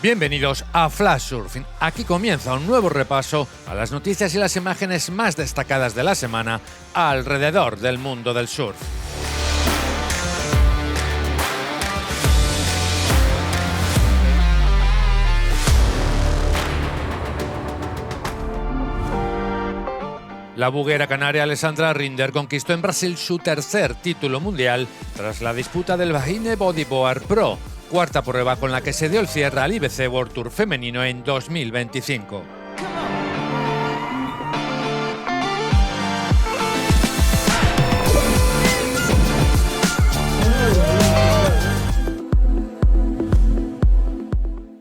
Bienvenidos a Flash Surfing. Aquí comienza un nuevo repaso a las noticias y las imágenes más destacadas de la semana alrededor del mundo del surf. La buguera canaria Alessandra Rinder conquistó en Brasil su tercer título mundial tras la disputa del Bahine Bodyboard Pro, cuarta prueba con la que se dio el cierre al IBC World Tour femenino en 2025.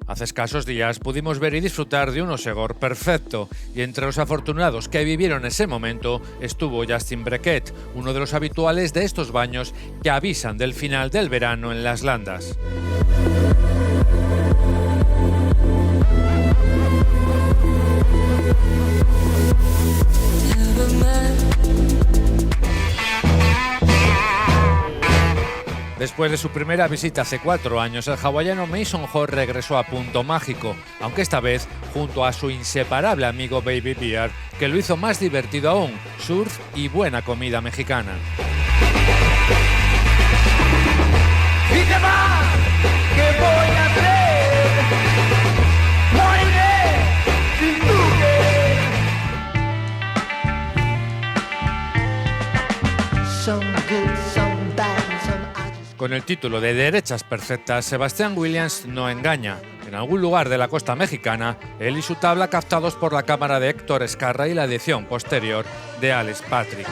Hace escasos días pudimos ver y disfrutar de un osegor perfecto, y entre los afortunados que vivieron ese momento estuvo Justin Brequet, uno de los habituales de estos baños que avisan del final del verano en las landas. Después de su primera visita hace 4 años, el hawaiano Mason Ho regresó a Punto Mágico, aunque esta vez junto a su inseparable amigo Baby Bear, que lo hizo más divertido aún: surf y buena comida mexicana. ¿Y qué más? ¿Qué voy a hacer? Moriré sin tu querer. Some good, some bad, some I just... Con el título de Derechas Perfectas, Sebastián Williams no engaña. En algún lugar de la costa mexicana, él y su tabla captados por la cámara de Héctor Escarra y la edición posterior de Alex Patrick.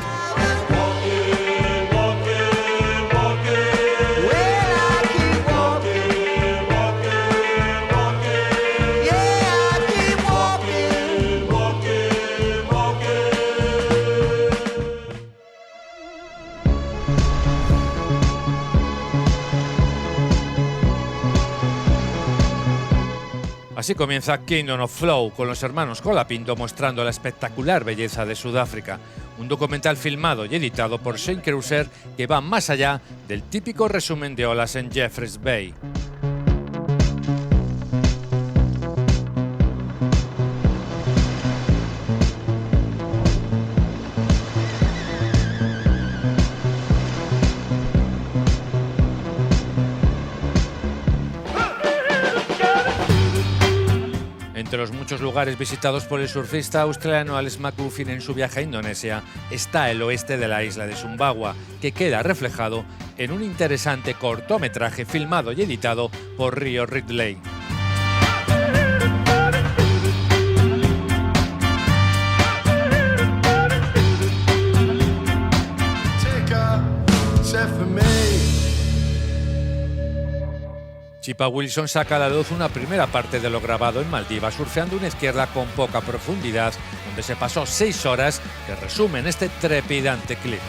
Así comienza Kingdom of Flow, con los hermanos Colapinto mostrando la espectacular belleza de Sudáfrica. Un documental filmado y editado por Shane Cruiser que va más allá del típico resumen de olas en Jeffreys Bay. Entre los muchos lugares visitados por el surfista australiano Alex McGuffin en su viaje a Indonesia está el oeste de la isla de Sumbawa, que queda reflejado en un interesante cortometraje filmado y editado por Rio Ridley. Chipa Wilson saca a la luz una primera parte de lo grabado en Maldivas surfeando una izquierda con poca profundidad, donde se pasó 6 horas, que resumen este trepidante clip.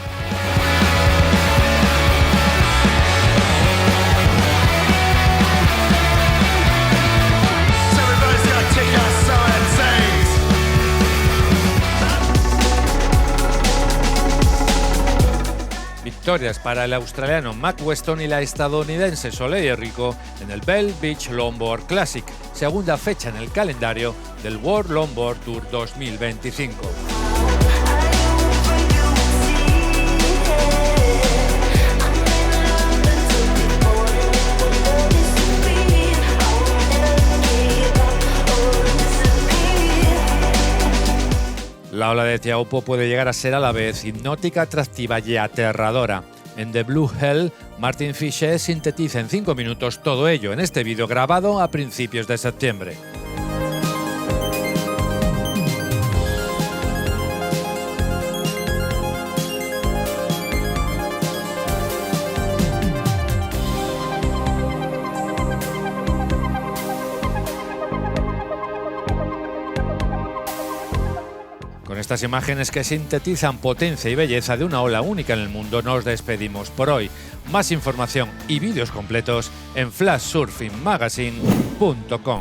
Victorias para el australiano Mac Weston y la estadounidense Soleil Rico en el Bell Beach Longboard Classic, segunda fecha en el calendario del World Longboard Tour 2025. La ola de Taupo puede llegar a ser a la vez hipnótica, atractiva y aterradora. En The Blue Hell, Martin Fisher sintetiza en 5 minutos todo ello en este vídeo grabado a principios de septiembre. Con estas imágenes que sintetizan potencia y belleza de una ola única en el mundo, nos despedimos por hoy. Más información y vídeos completos en flashsurfingmagazine.com.